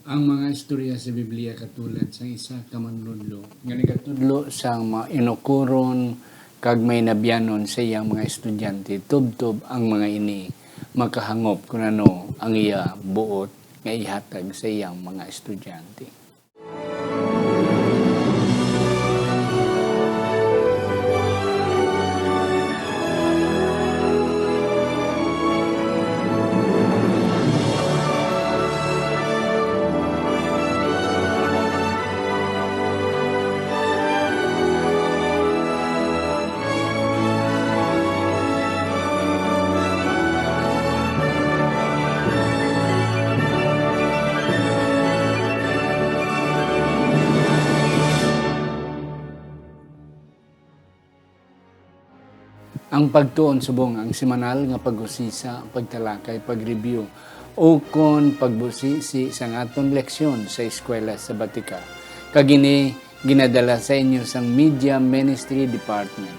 Ang mga istorya sa Biblia katulad sa isa ka manludlo nga nagatudlo sang inukuron kag may nabyanon sa iyang mga estudyante tubtob ang mga ini makahangop kung ano ang iya buot nga ihatag sa iyang mga estudyante. Ang pagtuon subong ang semanal nga pag-usisa, pagtalakay, pag-review o kon pagbusisi sa aton leksyon sa eskwela sa Batika. Kagini ginadala sa inyo sang Media Ministry Department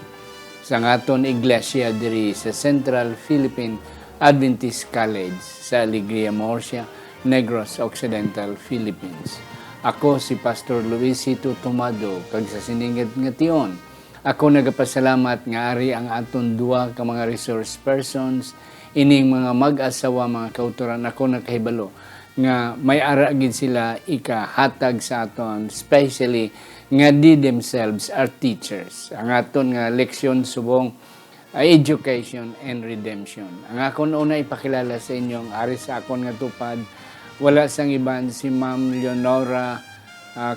sa aton iglesia diri sa Central Philippine Adventist College sa Alegria Murcia, Negros Occidental, Philippines. Ako si Pastor Luisito Tomado kag sa siningit nga tion. Ako nagapasalamat nga ari ang aton duwa ka mga resource persons, ining mga mag-asawa, mga kauturan. Ako nakahibalo nga may ara gid sila ikahatag sa aton, especially nga di themselves are teachers. Ang aton nga leksyon subong education and redemption. Ang akon una ipakilala sa inyong ari sa akon nga tupad, wala sang iban si Ma'am Leonora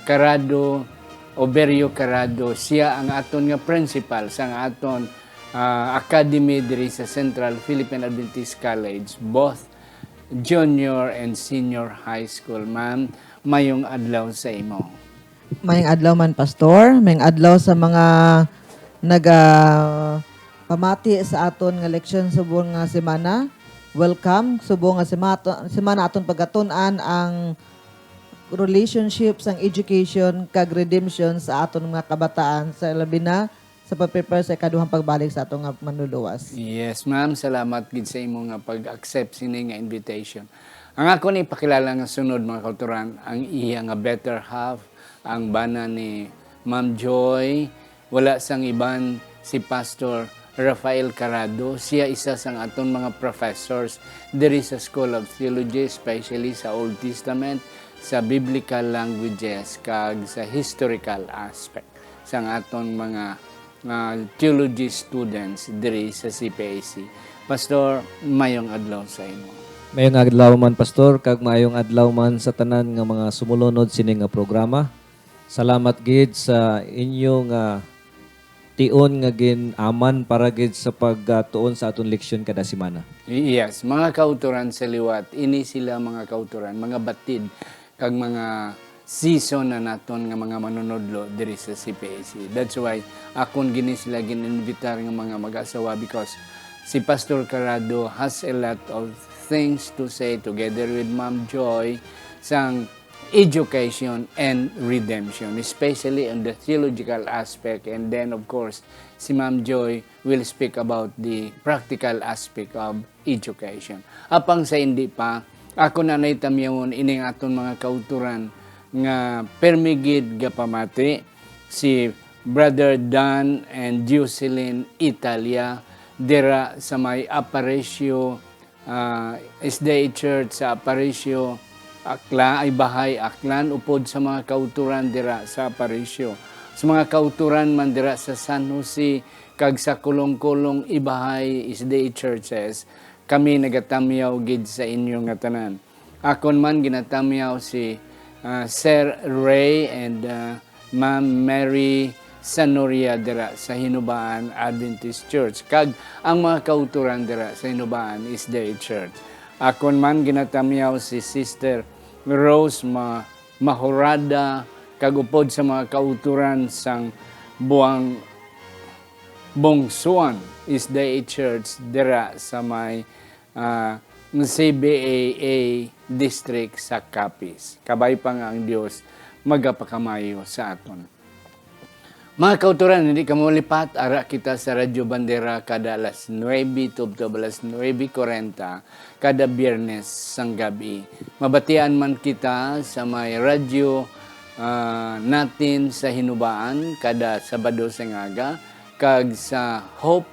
Carado Oberio Carado. Siya ang aton nga principal sa aton academy diri sa Central Philippine Adventist College, both junior and senior high school. Ma'am, mayong adlaw sa imo. Mayong adlaw man, Pastor. Mayong adlaw sa mga pamati sa aton nga leksyon subong nga semana. Welcome subong nga semana aton pagatun-an ang relationships ang education kag redemption sa aton mga kabataan sa labi na sa pag-prepare sa ikaduhang pagbalik sa atong manluluwas. Yes, ma'am. Salamat gid sa imo nga pag-accept sini nga invitation. Ang ako ni pakilala nga sunod mga kauturan, ang iya nga better half, ang bana ni Ma'am Joy, wala sang iban si Pastor Rafael Carado. Siya isa sang aton mga professors diri sa School of Theology, especially sa Old Testament, sa biblical languages kag sa historical aspect sa aton mga theology students diri sa CPAC. Pastor, mayong adlaw sa imo. Mayong adlaw man, Pastor, kag mayong adlaw man sa tanan nga mga sumulunod sini nga programa. Salamat gid sa inyong tion nga ginaman para gid sa pagtuon sa aton leksyon kada semana. Yes, mga kauturan sa liwat, ini sila mga kauturan, mga batid kag mga season na naton nga mga manunodlo diri sa CPAC. That's why akon gini sila gininvitar nga mga mag-asawa because si Pastor Carado has a lot of things to say together with Ma'am Joy sang education and redemption, especially on the theological aspect. And then of course, si Ma'am Joy will speak about the practical aspect of education. Apang sa hindi pa, ako na naitamyawon ining aton mga kauturan nga permigid gapamati si Brother Dan and Jocelyn Italia dira sa may Aparicio SDA Church sa Aparicio Akla ay bahay Aklan upod sa mga kauturan dira sa Aparicio. Sa mga kauturan man dira sa San Jose kag sa kulong-kulong ibahay SDA churches, kami nagatamyaw gid sa inyong nga tanan. Akon man ginatamyaw si Sir Ray and Ma'am Mary Sanoria dira sa Hinubaan Adventist Church. Kag ang mga kauturan dira sa Hinubaan is the church. Akon man ginatamyaw si Sister Rose Mahorada kag upod sa mga kauturan sang buang Bongsuan is the church dira sa may CBAA district sa Capiz. Kabay pa nga ang Dios magapakamayo sa aton. Mga kauturan, hindi ka lipat. Ara kita sa Radyo Bandera kada alas 9, tubtob alas 9:40 kada biyernes sang gabi. Mabatian man kita sa may radyo natin sa Hinubaan kada Sabado sa ngaga, kag sa Hope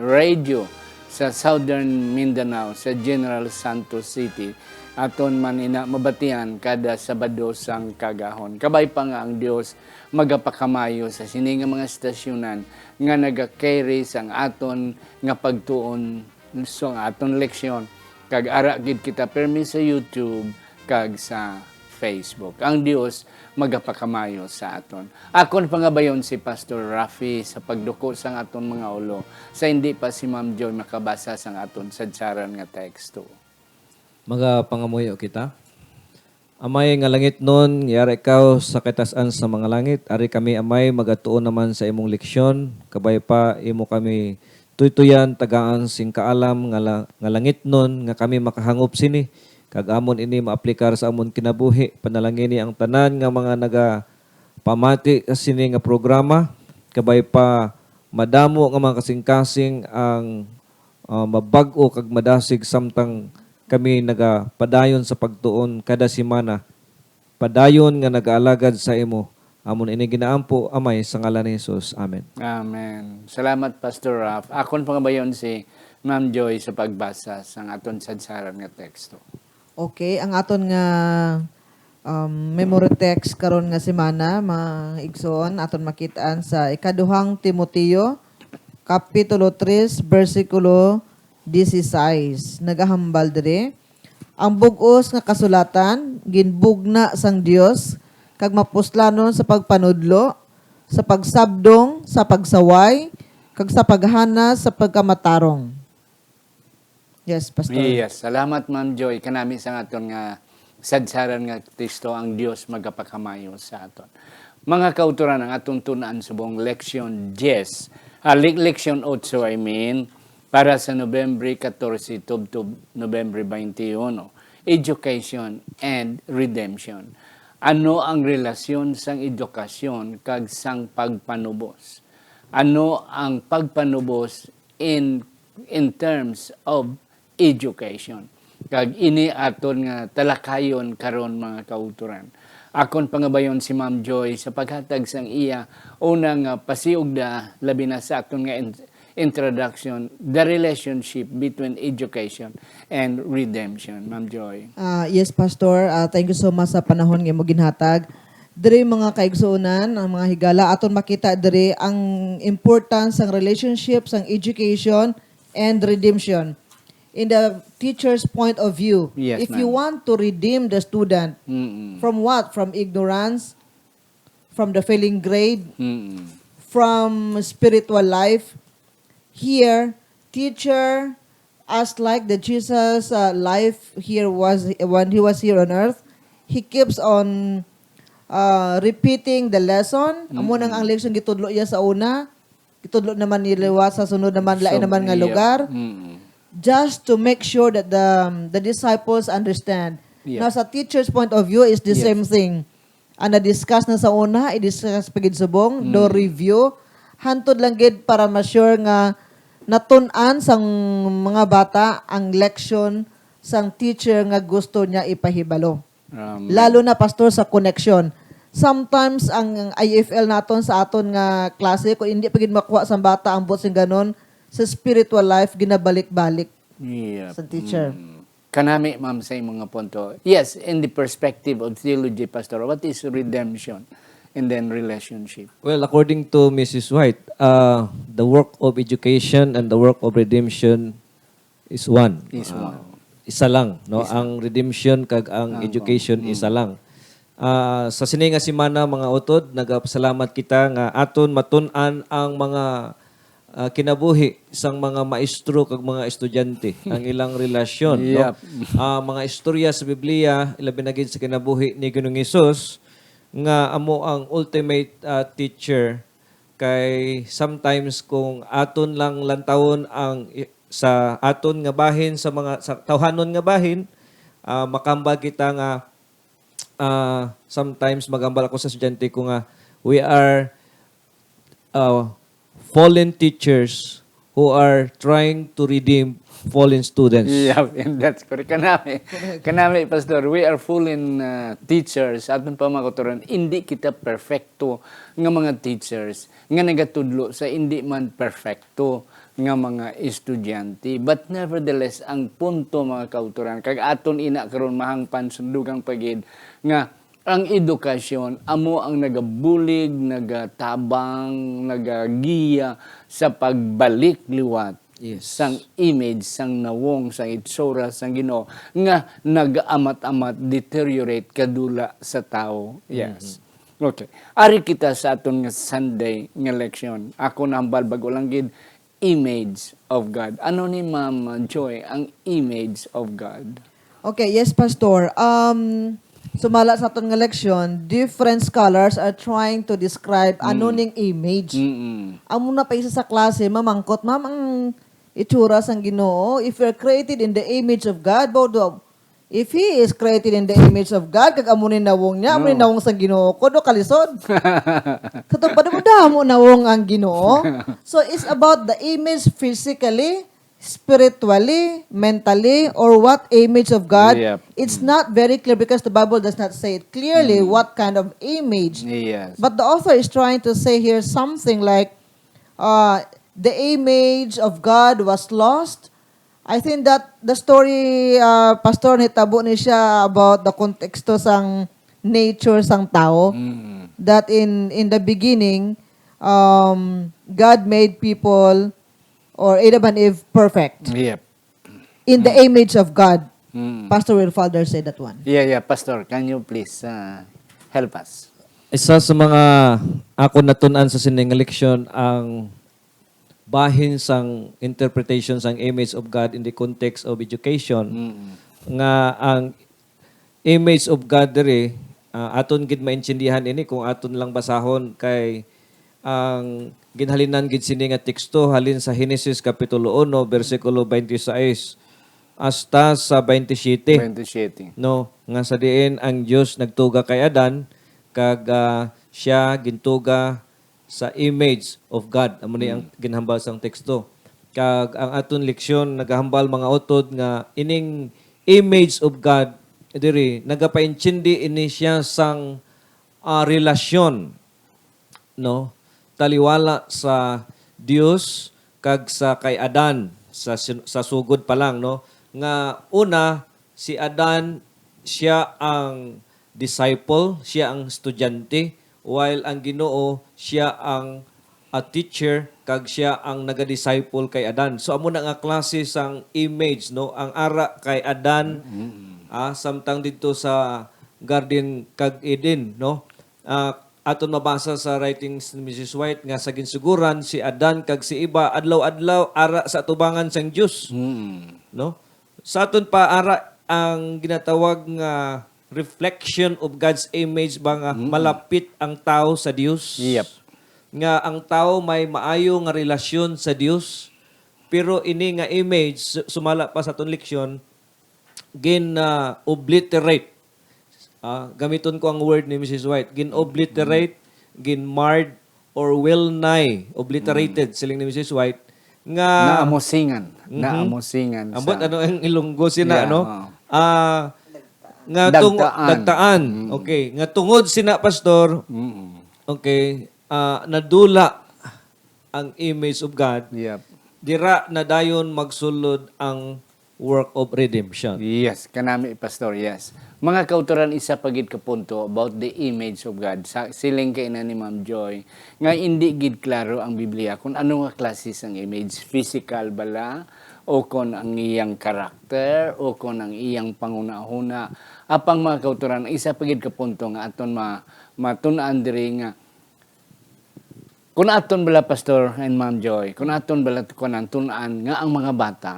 Radio sa Southern Mindanao sa General Santos City. Aton man ina mabatian kada Sabado sang kagahon. Kabay pa nga ang Dios magapakamayo sa sini nga mga stasyonan nga naga-carry sang aton nga pagtuon so aton leksyon. Kag ara gid kita permi sa YouTube kag sa Facebook. Ang Dios magapakamayo sa aton. Akon pangabayon si Pastor Rafi sa pagduko sang aton mga ulo. Sa hindi pa si Ma'am Joy makabasa sang aton sadsaran nga teksto. Mga pangamuyo kita. Amay nga langit nun, yari ikaw sa katasan sa mga langit. Ari kami amay magatuon naman sa imong leksyon. Kabay pa imo kami tuytuyan, tagaan sing kaalam nga langit nun, nga kami makahangop sini. Kag amon ini maaplikar sa amon kinabuhi. Panalangin ni ang tanan nga mga pamati sini nga programa. Kabay pa madamo nga mga kasing-kasing ang mabag-o kag madasig samtang kami nagapadayon sa pagtuon kada semana. Padayon nga nagaalagad sa imo. Amon ini ginaampo amay sa ngalan ni Jesus. Amen. Amen. Salamat Pastor Raf. Akon pangabayon si Ma'am Joy sa pagbasa sang aton sadsaran nga teksto. Okay, ang aton nga memory text karon nga semana, mga igsoon, aton makitaan sa ikaduhang Timoteo, Kapitulo 3, versikulo 16. Nagahambal dire. Ang bug-os nga kasulatan, ginbugna sang Dios, kag mapuslanon sa pagpanudlo, sa pagsabdong, sa pagsaway, kag sa paghana sa pagkamatarong. Yes, Pastor. Yes, salamat Ma'am Joy. Kanami sa aton nga sadsaran nga teksto ang Dios magapakamayo sa aton. Mga kauturan ang atong tunaan subong leksyon 10. Leksyon 8 I mean para sa Nobyembre 14 tubtob Nobyembre 21. Education and Redemption. Ano ang relasyon sang edukasyon kag sang pagpanubos? Ano ang pagpanubos in terms of education? Kag ini aton nga talakayon karon mga kauturan. Akon pangabayon si Ma'am Joy sa paghatag sang iya unang pasiugda labi na sa aton nga introduction, the relationship between education and redemption. Ma'am Joy. Yes, Pastor. Thank you so much sa panahon nga mo ginhatag. Diri mga kaigsuonan, ang mga higala, aton makita diri ang importance ng relationship, sang education, and redemption. In the teacher's point of view, Yes, if ma'am. you want to redeem the student, Mm-mm. from what? From ignorance, from the failing grade, Mm-mm. from spiritual life. Here, teacher, as like the Jesus life here was when he was here on earth, he keeps on repeating the lesson. Amo nang ang lesson gitudlo iya sa una, gitudlo naman niliwa sa sunod naman lain naman nga lugar. Mm-mm. Just to make sure that the disciples understand. Yeah. Now, sa teacher's point of view is the Yes. same thing. Ang na-discuss na sa una, i-discuss pagid subong, do review, hantod lang gid para ma-sure nga natun-an sang mga bata ang leksyon sang teacher nga gusto niya ipahibalo. Lalo na pastor sa connection. Sometimes ang IFL naton sa aton nga klase kung hindi pagid makuha sa bata ang bot sing ganon, sa spiritual life, ginabalik-balik Yep. sa teacher. Kanami, ma'am, sa imong mga punto. Yes, in the perspective of theology, Pastor, what is redemption and then relationship? Well, according to Mrs. White, the work of education and the work of redemption is one. Is one. Isa lang, no? Ang redemption kag ang education isa lang. Sa sini nga semana mga utod, nagapasalamat kita nga aton matun-an ang mga kinabuhi sang mga maestro kag mga estudyante ang ilang relasyon, Yep. no? Mga istorya sa Biblia ilabi na gid sa kinabuhi ni Ginoong Hesus nga amo ang ultimate teacher kay sometimes kung aton lang lantawon ang sa aton nga bahin sa mga sa tawhanon nga bahin makambal kita nga sometimes magambal ako sa estudyante ko nga we are fallen teachers who are trying to redeem fallen students. Yeah, and that's correct. Kanami, Pastor, we are full in teachers. Aton pa mga kauturan, hindi kita perfecto nga mga teachers, nga nagatudlo sa hindi man perfecto nga mga estudyante. But nevertheless, ang punto mga kauturan, kag aton ina karon mahangpan sundugang pagid, nga ang edukasyon, amo ang nagabulig, nagatabang, nagagiya sa pagbalik liwat sang image, sang nawong, sang itsura, sang Ginoo nga nag-amat-amat, deteriorate kadula sa tao. Yes. Okay. Ari kita sa aton nga Sunday nga leksyon. Ako nambal bago lang gid, image of God. Ano ni Ma'am Joy ang image of God? Okay, yes, Pastor. Sumala sa aton nga leksyon, different scholars are trying to describe ano ning image. Ang muna pa isa sa klase, mamangkot, ma'am, ang itsura sang Ginoo, if you're created in the image of God, if He is created in the image of God, kag amunin nawong niya, amunin nawong sang Ginoo, kodo kalisod. Katong padamo nawong ang Ginoo. So it's about the image physically, spiritually, mentally, or what image of God. Yep. It's not very clear because the Bible does not say it clearly what kind of image. Yes. But the author is trying to say here something like, the image of God was lost. I think that the story, Pastor, nitabo ni siya about the konteksto sang nature sang tao. That in the beginning, God made people, or Adam and Eve, perfect. Yep. In the image of God. Pastor Wilfalder said that one. Yeah, Pastor, can you please help us? Isa sa mga ako natunan sa sining leksyon ang bahin sang interpretation sang image of God in the context of education. Nga ang image of God diri aton gid maintindihan ini kung aton lang basahon kay ang ginhalinan gid sini nga teksto halin sa Genesis kapitulo 1 bersikulo 26 hasta sa 27. 27. No, nga sa diin ang Dios nagtuga kay Adan kag siya gintuga sa image of God. Amo ni ang ginhambal sang teksto. Kag ang aton leksyon nagahambal mga utod nga ining image of God diri nagapaintindi ini siya sang relasyon, no, taliwala sa Dios kag sa kay Adan sa sugod pa lang, no, nga una si Adan siya ang disciple, siya ang estudyante, while ang Ginoo siya ang teacher kag siya ang naga-disciple kay Adan. So amo na nga klase sang image, no, ang ara kay Adan samtang dito sa Garden kag Eden, no. Aton mabasa sa writings ni Mrs. White nga sa ginsuguran si Adan kag si Eva adlaw-adlaw ara sa atubangan sang Dios, no. Sa aton pa ara ang ginatawag nga reflection of God's image ba nga malapit ang tao sa Dios. Yep. Nga ang tao may maayo nga relasyon sa Dios, pero ini nga image sumala pa sa aton leksyon obliterate. Gamiton ko ang word ni Mrs. White, obliterate, marred or well nigh obliterated siling ni Mrs. White nga Naamosingan. Naamosingan. ambot ano ang Ilonggo sina, Yeah, no? Nga dagtaan. Okay, nga tungod sina pastor. Okay, nadula ang image of God. Yep. Dira na dayon magsulod ang work of redemption. Yes, kanami, Pastor, yes. Mga kauturan, isa pagid ka punto about the image of God. Siling kay na ni Ma'am Joy, nga hindi gid klaro ang Biblia kung ano nga klase ang image. Physical bala, o kung ang iyang karakter, o kung ang iyang panguna-una. Apang mga kauturan, isa pagid ka punto nga aton matunaan diri nga kung aton bala, Pastor and Ma'am Joy, kung aton bala kunan tunaan nga ang mga bata,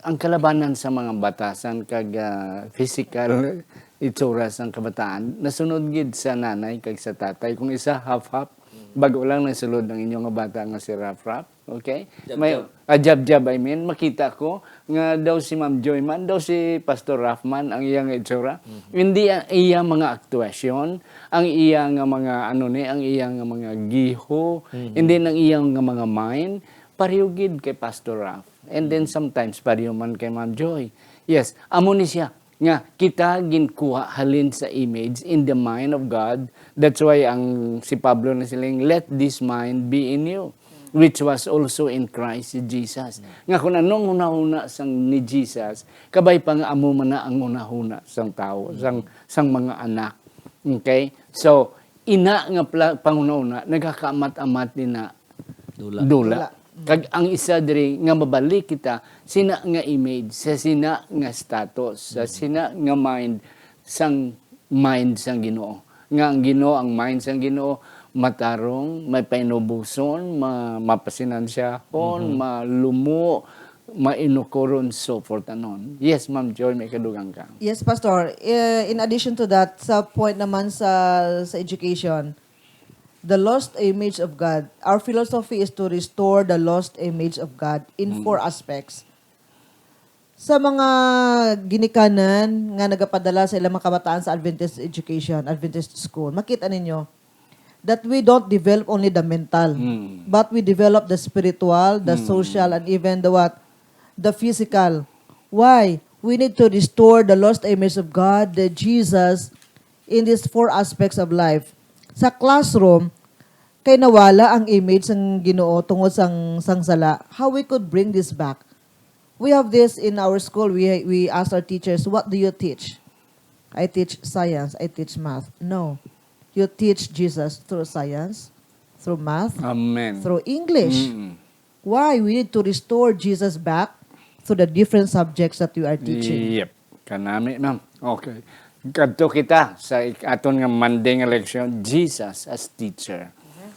ang kalabanan sa mga batasan kag physical itsura sang kabataan nasunod gid sa nanay kag sa tatay kung isa half-half bago lang nasulod ng inyong nga bata nga si Raf. Okay? Jab-jab. Jab-jab, I mean, makita ko nga daw si Ma'am Joy man, daw si Pastor Rafman ang iyang itsura. Hindi ang iyang mga aktuasyon, ang iyang nga mga ang iyang nga mga giho, hindi ang iyang nga mga mind, pareho gid kay Pastor Raf. And then sometimes pareho man kay Ma'am Joy. Yes, amo ni siya nga kita ginkuha halin sa image in the mind of God. That's why ang si Pablo na siling, let this mind be in you, which was also in Christ Jesus. Nga kung anong una-una sang ni Jesus, kabay pa nga amo man na ang una-una sang tao, sang mga anak. Okay? So, ina nga panguna-una, nagkakaamat-amat din na dula. Kag ang isa diri nga mabalik kita sina nga image, sa sina nga status, sa sina nga mind sang Ginoo. Nga ang Ginoo, ang mind sang Ginoo matarong, may painubuson, mapasinansiyahon, malumo, mainukoron, so forth anon. Yes, Ma'am Joy, may kadugang ka. Yes, Pastor. In addition to that, sa point naman sa education, the lost image of God, our philosophy is to restore the lost image of God in 4 aspects. Sa mga ginikanan nga nagapadala sa ilang mga kabataan sa Adventist education, Adventist school, makita ninyo that we don't develop only the mental, but we develop the spiritual, the social, and even the physical. Why? We need to restore the lost image of God, the Jesus, in these 4 aspects of life. Sa classroom, kay nawala ang image ng Ginoo tungod sang sala. How we could bring this back? We have this in our school. We ask our teachers, what do you teach? I teach science. I teach math. No. You teach Jesus through science, through math, Amen. through English. Why? We need to restore Jesus back to the different subjects that you are teaching. Yep. Kanami, ma'am. Okay. Kadto kita sa aton nga Monday nga leksyon, Jesus as teacher.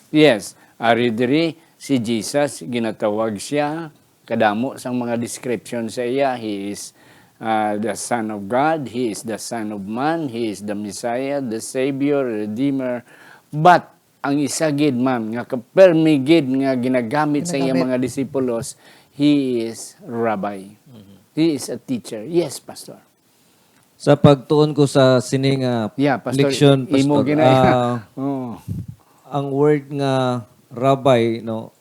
Yes, ari diri si Jesus ginatawag siya kadamo sang mga description sa iya. He is the Son of God, He is the Son of Man, He is the Messiah, the Savior, Redeemer. But ang isa gid, ma'am, nga permigid nga ginagamit sa iya mga disipulos, He is Rabbi. He is a teacher. Yes, Pastor. Sa pagtuon ko sa sining Pastor, leksyon, imo Pastor, ginaya. Oh. ang word nga rabbi, no,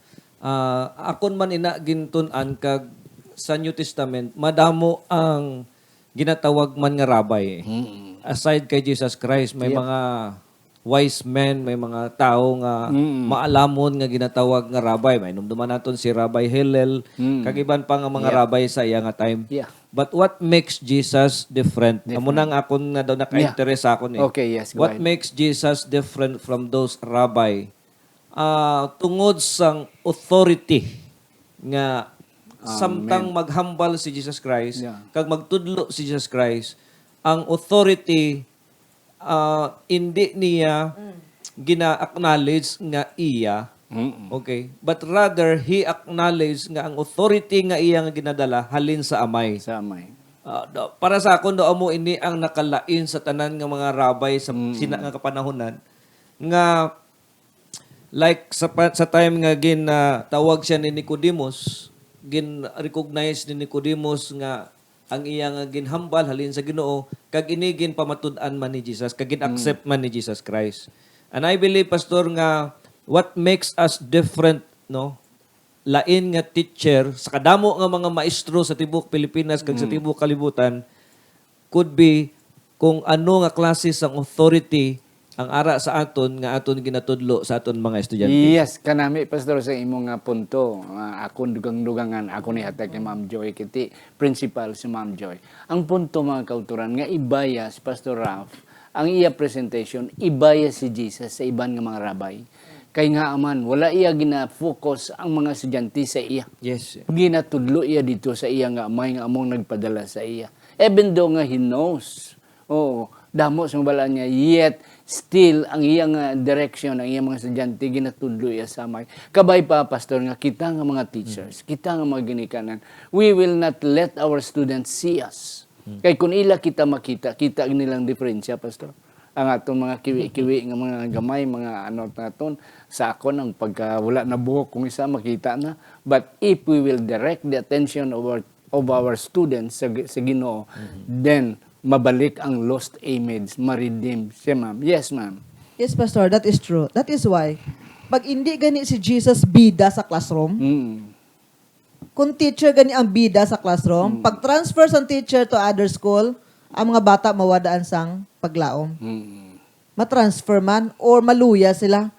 akon man ina gintun-an kag sa New Testament, madamo ang ginatawag man nga rabbi. Aside kay Jesus Christ, may mga wise men, may mga tao nga maalamon nga ginatawag nga rabbi. May numduman naton si Rabbi Hillel, kagiban pa nga mga rabbi sa iya nga time. Yeah. But what makes Jesus different? Amo nang akon nga daw naka-interest akon eh. Okay, yes, go What ahead. makes Jesus different from those rabbi? Tungod sang authority nga samtang maghambal si Jesus Christ, kag magtudlo si Jesus Christ, ang authority hindi niya gina-acknowledge nga iya. Okay? But rather, he acknowledge nga ang authority nga iya nga ginadala halin sa amay. Sa amay. Para sa akon, do mo ini ang nakalain sa tanan nga mga rabay sa sina nga kapanahonan nga like sa time nga tawag siya ni Nicodemus, gin-recognize ni Nicodemus nga ang iya nga ginhambal halin sa Ginoo kag inigin pamatud-an man ni Jesus kag gin-accept man ni Jesus Christ. And I believe, Pastor, nga what makes us different, no? Lain nga teacher sa kadamo nga mga maestro sa tibok Pilipinas kag sa tibok kalibutan could be kung ano nga klase sang authority ang ara sa aton nga aton ginatudlo sa aton mga estudyante. Yes, kanami, Pastor, sa imo nga punto. Akong dugang-dugangan, ako ni hatag ni Ma'am Joy, kiti principal si Ma'am Joy. Ang punto, mga kauturan, nga ibaya si Pastor Ralph, ang iya presentation, ibaya si Jesus sa iban nga mga rabay. Kay nga aman, wala iya gina-focus ang mga estudyante sa iya. Yes. Ginatudlo iya dito sa iya nga amay nga among nagpadala sa iya. Even though nga he knows, damo sa bala niya, yet still ang iyang direction, ang iyang mga estudyante ginatudlo iya sa amay. Kabay pa, Pastor, nga kita nga mga teachers, kita nga mga ginikanan, we will not let our students see us. Kay kung ila kita makita, kita nilang diferensya, Pastor. ang aton mga kiwi-kiwi nga mga gamay, mga ano naton sa akon ang pagka wala na buhok kung isa makita na. But if we will direct the attention of our students sa Ginoo, then mabalik ang lost image, ma-redeem siya, ma'am. Yes, ma'am. Yes, Pastor, that is true. That is why, pag hindi gani si Jesus bida sa classroom, kung teacher gani ang bida sa classroom, pag transfer sa teacher to other school, ang mga bata mawadaan sang paglaom. Matransfer man or maluya sila.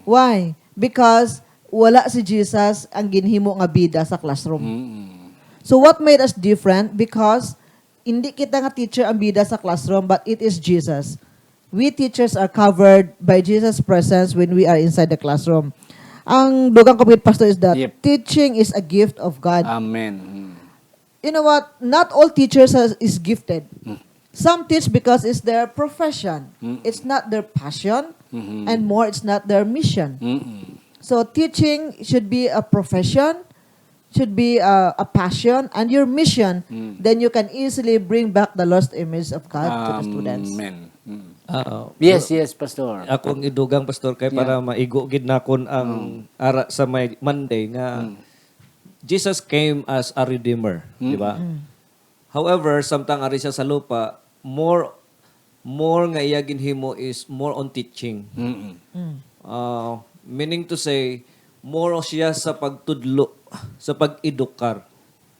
Why? Because wala si Jesus ang ginhimo nga bida sa classroom. So what made us different? Because hindi kita nga teacher ang bida sa classroom, but it is Jesus. We teachers are covered by Jesus' presence when we are inside the classroom. Ang dugang kapit, Pastor, is that Yep. teaching is a gift of God. Amen. You know what? Not all teachers is gifted. Some teach because it's their profession. It's not their passion, and more, it's not their mission. So teaching should be a profession, should be a passion, and your mission. Then you can easily bring back the lost image of God to the students. Amen. Yes. Yes, Pastor. Akong idugang pastor kay para maigo gid nakon ang ara sa may Monday nga Jesus came as a redeemer, di ba? However, samtang ari siya sa lupa, more nga iya ginhimo is more on teaching. Meaning to say, more siya sa pagtudlo, sa pag-edukar,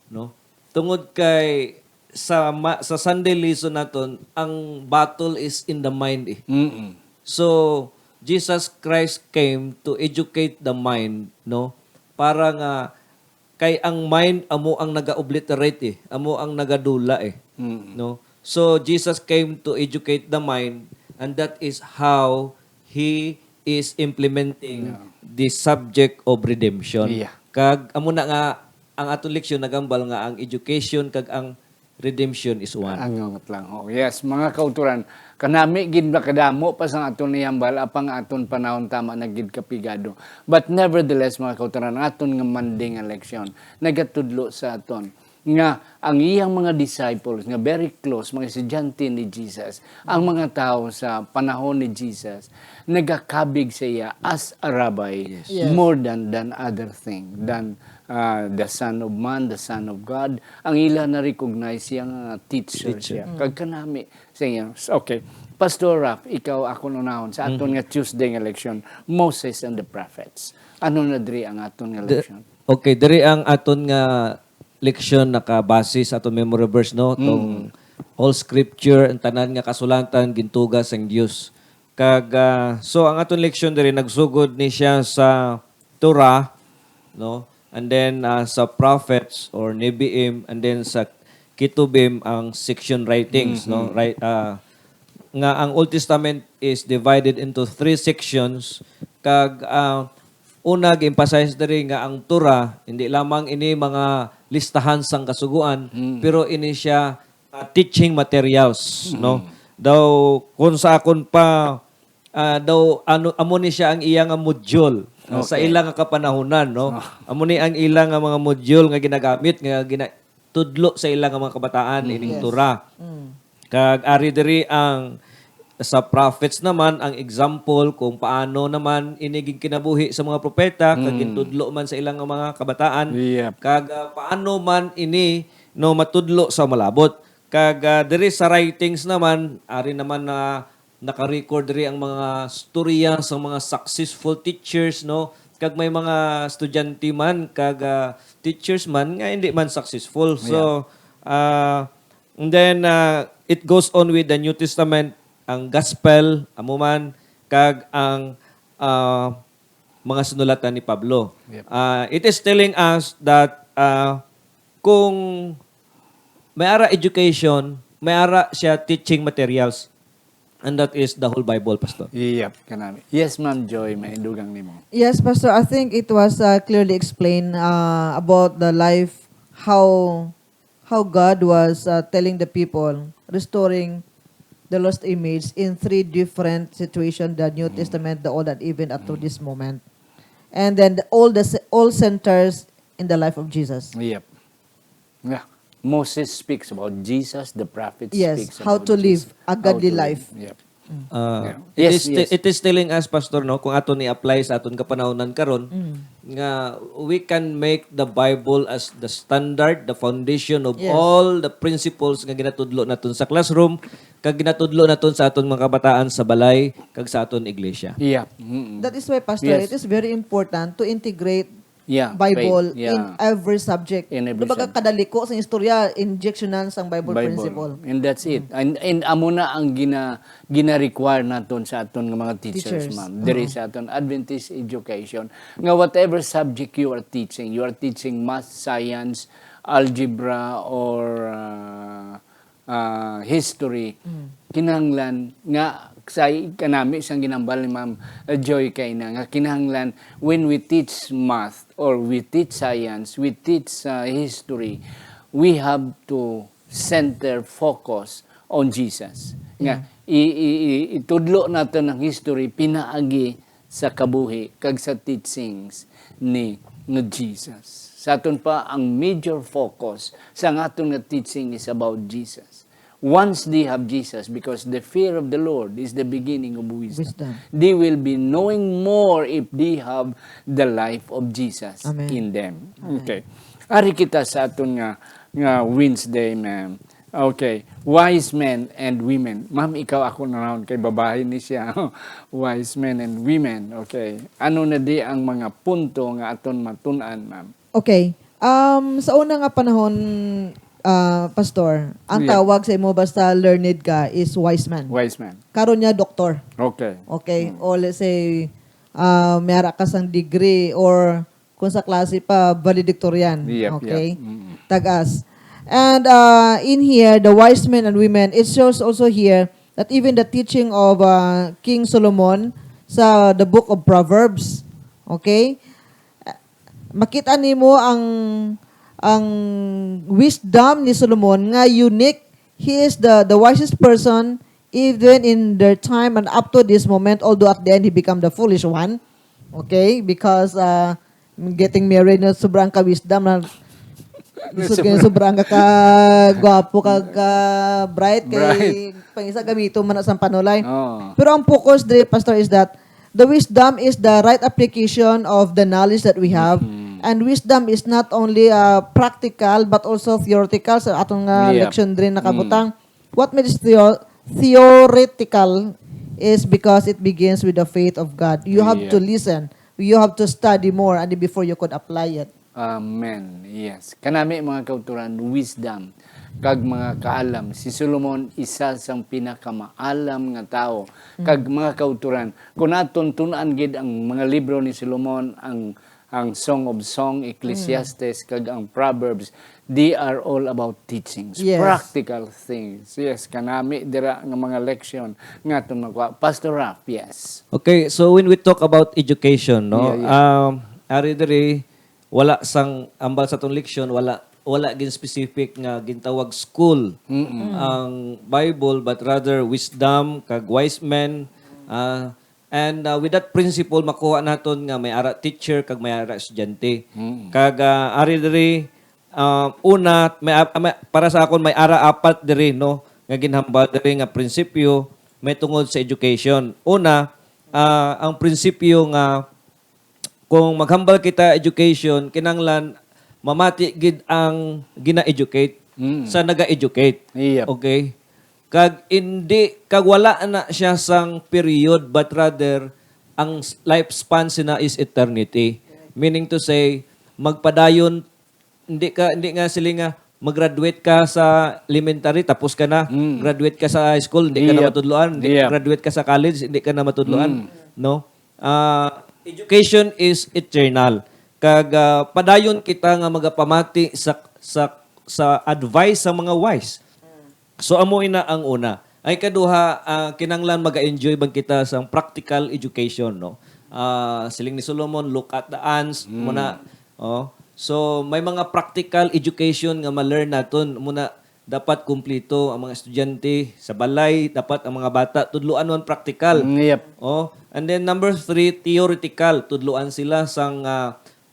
no? Tungod kay sa Sunday lesson naton, ang battle is in the mind eh. So, Jesus Christ came to educate the mind, no? Para nga kay ang mind amo ang naga-obliterate eh, amo ang nagadula eh, no? So Jesus came to educate the mind, and that is how he is implementing the subject of redemption. Yeah. Kag amo na nga ang atong leksyon nagambal nga ang education kag ang redemption is one. Ang lang. Oh, yes, mga kauturan, kanami gid ba kadamo pa sa aton niyambal apang aton panahon tama na gid kapigado. But nevertheless, mga kauturan, aton nga manding election nagatudlo sa aton nga ang iyang mga disciples nga very close, mga estudyante ni Jesus, ang mga tao sa panahon ni Jesus, nagakabig sa iya as a rabbi more than other thing, than the Son of Man, the Son of God. Ang ila na-recognize siyang teacher siya. Kagkanami sa iya. Okay. Pastor Raf, ikaw ako nunahon sa aton nga Tuesday nga election, Moses and the prophets. Ano na diri ang aton nga election? Okay, diri ang aton nga leksyon nakabase sa aton memory verse, no? Tong all scripture, ang tanan nga kasulatan gintuga sang Dios. Kag so ang aton leksyon diri nagsugod ni siya sa Torah, no? And then sa prophets or Nebiim, and then sa Ketubim ang section writings, no? Right, nga ang Old Testament is divided into 3 sections. Kag una gi-emphasize diri nga ang Torah hindi lamang ini mga listahan sang kasuguan, pero ini siya teaching materials, no? Daw kung sa akon pa daw amo ni siya ang iyang module sa ilang nga kapanahunan, no? Amo ni ang ilang nga mga module nga ginagamit nga tudlo sa ilang nga mga kabataan ining Torah. Kag ari diri ang sa prophets naman ang example kung paano naman iniging kinabuhi sa mga propeta kag gintudlo man sa ilang mga kabataan. Yep. Kag paano man ini no matudlo sa malabot. Kag diri sa writings naman ari naman na naka-record diri ang mga storya sa mga successful teachers, no? Kag may mga estudyante man kag teachers man nga hindi man successful. So and then it goes on with the New Testament, ang gospel amo man kag ang mga sinulatan ni Pablo. It is telling us that kung may ara education, may ara siya teaching materials, and that is the whole Bible, Pastor. Yep, kanami. Yes, Ma'am Joy, may dugang nimo. Yes, Pastor, I think it was clearly explained about the life, how God was telling the people, restoring the lost image in 3 different situations, the New Testament, the Old, and even up to this moment. And then all centers in the life of Jesus. Yep. Yeah. Moses speaks about Jesus, the prophet Yes, speaks how about to live Jesus. a How godly to live. life. Yep. Yes, It is telling us, Pastor, no, kung aton i-apply sa aton kapanahonan karon, nga we can make the Bible as the standard, the foundation of Yes. all the principles nga ginatudlo naton sa classroom, kag ginatudlo naton sa aton mga kabataan sa balay, kag sa aton iglesia. Yeah. That is why, Pastor, Yes. it is very important to integrate Yeah. Bible faith. in Yeah. every subject. In every Diba kadaliko sa istorya, injectionan sang Bible, principle. And that's it. And amo na ang gina-require naton sa aton nga mga teachers, Teachers. ma'am. There is aton Adventist education. Nga whatever subject you are teaching math, science, algebra, or history, kinahanglan nga sa kanami sang ginambal ni Ma'am Joy kay na nga kinahanglan when we teach math or we teach science, we teach history, we have to center focus on Jesus. Nga itudlo natin ang history pinaagi sa kabuhi kag sa teachings ni Jesus. Sa aton pa ang major focus sa aton nga teaching is about Jesus. Once they have Jesus, because the fear of the Lord is the beginning of wisdom. They will be knowing more if they have the life of Jesus Amen. in them. Okay. Ari kita sa aton nga Wednesday, ma'am. Okay. Wise men and women. Ma'am, ikaw ako na raon kay babae ni siya. Wise men and women. Okay. Ano na di ang mga punto nga aton matun-an, ma'am? Okay. Sa una nga panahon, Pastor, ang Yeah. tawag sa imo basta learned ka is wise man. Wise man. Karon niya doktor. Okay. Okay? O let's say, mayara ka sang degree or kung sa klase pa, valedictorian. Yep, Okay? yep. Mm. Tagas. And in here, the wise men and women, it shows also here that even the teaching of King Solomon sa the book of Proverbs, okay? Makita nimo ang wisdom ni Solomon nga unique. He is the wisest person even in their time and up to this moment, although at the end he become the foolish one. Okay? Because getting married na sobrang ka wisdom na sobrang ka gwapo ka bright kay pangisa gamito man sa panulay. Oh. Pero ang focus dre pastor is that the wisdom is the right application of the knowledge that we have. And wisdom is not only practical but also theoretical sa atong Yep. leksyon din nakabutang. What makes theoretical is because it begins with the faith of God. You have to listen. You have to study more and before you could apply it. Amen. Yes. Kanami mga kauturan, wisdom, kag mga kaalam. Si Solomon, isa sang pinakamaalam nga tao. Kag mga kauturan, kung naton tunan gid ang mga libro ni Solomon, ang Song of Song, Ecclesiastes, kag ang Proverbs, they are all about teachings, Yes. practical things. Yes, kanami dira nga mga leksyon nga itong magwa. Pastor Raf, yes. Okay, so when we talk about education, no, Yeah, ari diri wala sang ambal sa tong leksyon, wala gin specific nga gintawag school ang Bible, but rather wisdom kag wise men. And with that principle makuha naton nga may ara teacher kag may ara estudyante. Kag ari diri una para sa akon may ara apat diri no nga ginhambal diri nga prinsipyo may tungod sa education. Una, ang prinsipyo nga kung maghambal kita education kinanglan mamati gid ang gina-educate sa naga-educate. Yep. Okay? Kag wala na siya sang period but rather ang lifespan sina is eternity. Meaning to say magpadayon hindi nga sila nga mag-graduate ka sa elementary tapos ka na, graduate ka sa high school hindi ka na matudloan, graduate ka sa college hindi ka na matudloan, no? Education is eternal. Kag padayon kita nga magapamati sa advice sa mga wise. So amo ina ang una. Ay kaduha kinanglan maga-enjoy bang kita sa practical education, no. Siling ni Solomon, look at the ants muna. Oh. So may mga practical education nga ma-learn naton muna dapat kumpleto ang mga estudyante sa balay, dapat ang mga bata tudluan man practical. Yep. Oh, and then number 3, theoretical. Tudluan sila sang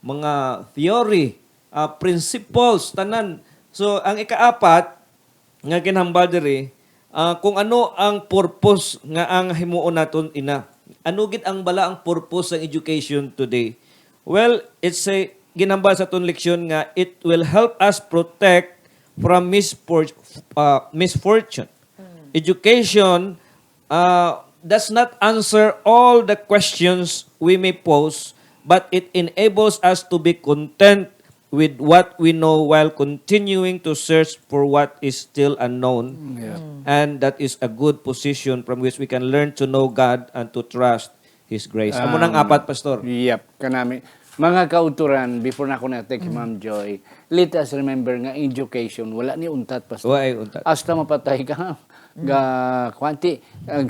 mga theory, principles tanan. So ang ikaapat nga ginhambal diri kung ano ang purpose nga ang himuon naton ina. Ano gid ang bala ang purpose ng education today? Well, it's a ginambal sa ton leksyon nga it will help us protect from misfortune. Education does not answer all the questions we may pose, but it enables us to be content with what we know while continuing to search for what is still unknown. Yeah. And that is a good position from which we can learn to know God and to trust His grace. Amo nang apat, Pastor. Yep, kanami. Mga kauturan, before na ako natin kay Ma'am Joy, let us remember nga education, wala ni untat, Pastor. Why untat? Hasta mapatay ka, ga kwanti,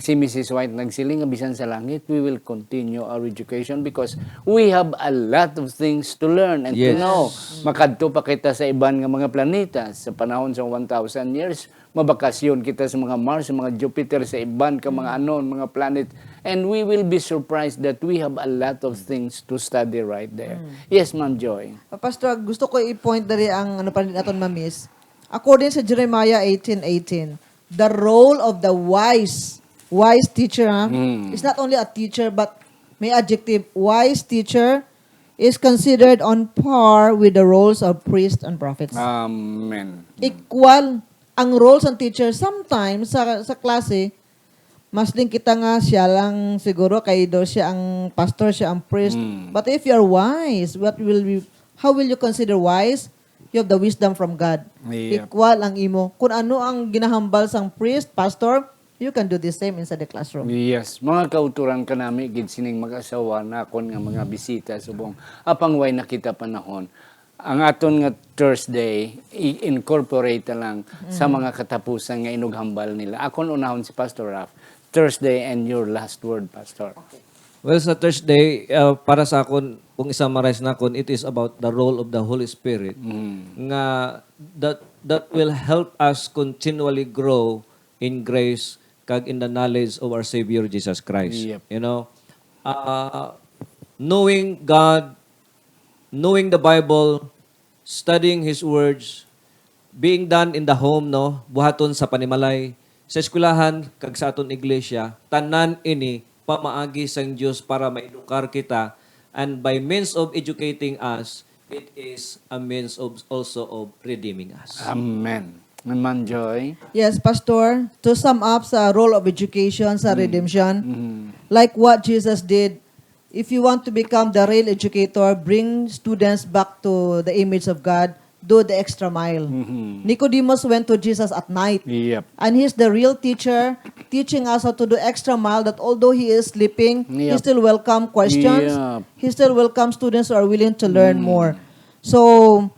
si Mrs. White nagsiling nga bisan sa langit, we will continue our education because we have a lot of things to learn and to Yes. know. Makadto pa kita sa iban nga mga planeta sa panahon sa 1,000 years, mabakasyon kita sa mga Mars, sa mga Jupiter, sa iban ka mga anon, mga planet, and we will be surprised that we have a lot of things to study right there. Yes, Ma'am Joy. Pastor, gusto ko i-point dali ang ano pa rin naton mamis. According sa Jeremiah 18:18, the role of the wise teacher is not only a teacher but may adjective wise teacher is considered on par with the roles of priests and prophets. Amen. Equal ang roles ng teacher sometimes sa klase mas din kita nga siya lang siguro kay do siya ang pastor, siya ang priest. But if you're wise, how will you consider wise? You have the wisdom from God. Yep. Equal ang imo. Kung ano ang ginahambal sang priest, pastor, you can do the same inside the classroom. Yes, mga kauturan ka nami, gid sining mag-asawa na kon nga mga bisita subong apang way nakita panahon. Ang aton nga Thursday, i-incorporate lang sa mga katapusan nga inughambal nila. Akon unahon si Pastor Raf. Thursday and your last word, Pastor. Well, sa Thursday, para sa akon, kung i-summarize na akon, it is about the role of the Holy Spirit nga that will help us continually grow in grace kag in the knowledge of our Savior Jesus Christ. Yep. You know, knowing God, knowing the Bible, studying His words, being done in the home, no, buhaton sa panimalay, sa eskwelahan, kag sa aton iglesia, tanan ini pamaagi sang Dios para maedukar kita, and by means of educating us, it is a means of also of redeeming us. Amen. Naman, Joy. Yes, Pastor, to sum up sa role of education sa redemption, like what Jesus did, if you want to become the real educator, bring students back to the image of God, do the extra mile. Nicodemus went to Jesus at night. Yep. And he's the real teacher, teaching us how to do extra mile, that although he is sleeping, he Yep. still welcome questions. Yep. He still welcome students who are willing to learn more. So,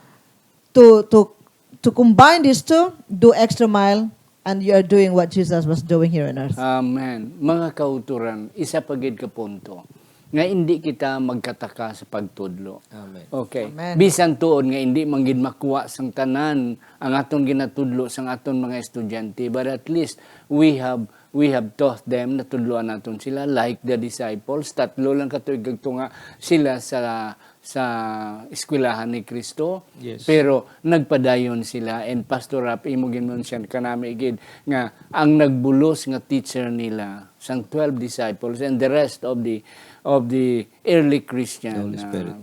to combine these two, do extra mile, and you are doing what Jesus was doing here on earth. Amen. Mga kauturan, isa pagid ka punto nga hindi kita magkataka sa pagtudlo. Amen. Okay. Amen. Bisan tuon nga hindi manggid makuha sang tanan ang aton ginatudlo sang aton mga estudyante, but at least we have taught them, natudloan naton sila like the disciples. Tatlo lang katuig nga sila sa eskwelahan ni Kristo. Yes. Pero nagpadayon sila, and Pastor Rap imo ginmention kanami gid nga ang nagbulos nga teacher nila sang 12 disciples and the rest of the early Christian The Holy Spirit.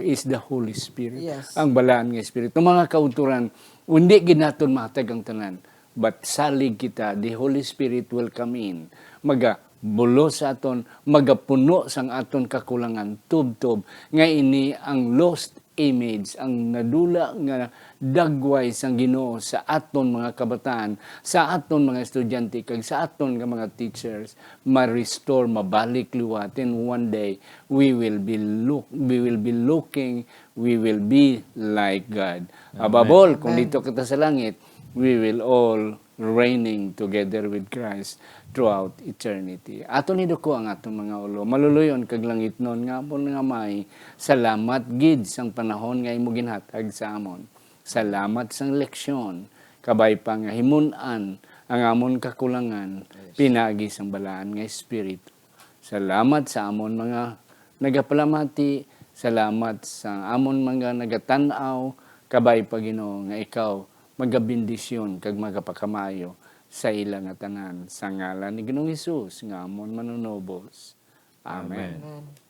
Is the Holy Spirit. Yes. Ang balaan nga Espiritu. Mga kauturan, hindi ginaton mahatag ang tanan. But salig kita, the Holy Spirit will come in. Magabulo sa aton, magapuno sang aton kakulangan, tub-tub. Nga ini ang lost image, ang nadula nga dagway sang Ginoo sa aton mga kabataan, sa aton mga estudyante, kag sa aton nga mga teachers, ma-restore, mabalik liwat. And one day, we will be looking, we will be like God. Above all, kung dito kita sa langit, we will all reigning together with Christ throughout eternity. Ato ni ko ang aton mga ulo. Maluluyon kag langit nun nga po nga may salamat gid sang panahon nga imo ginhatag sa amon. Salamat sang leksyon. Kabay pa nga himun-an ang amon kakulangan. Pinagi sang balaan nga Espiritu. Salamat sa amon mga nagapalamati. Salamat sa amon mga nagatanaw. Kabay pa Ginoo nga ikaw magabindisyon kag magapakamayo sa ila nga tanan sa ngalan ni Ginoong Hesus nga amon manunobos. Amen. Amen. Amen.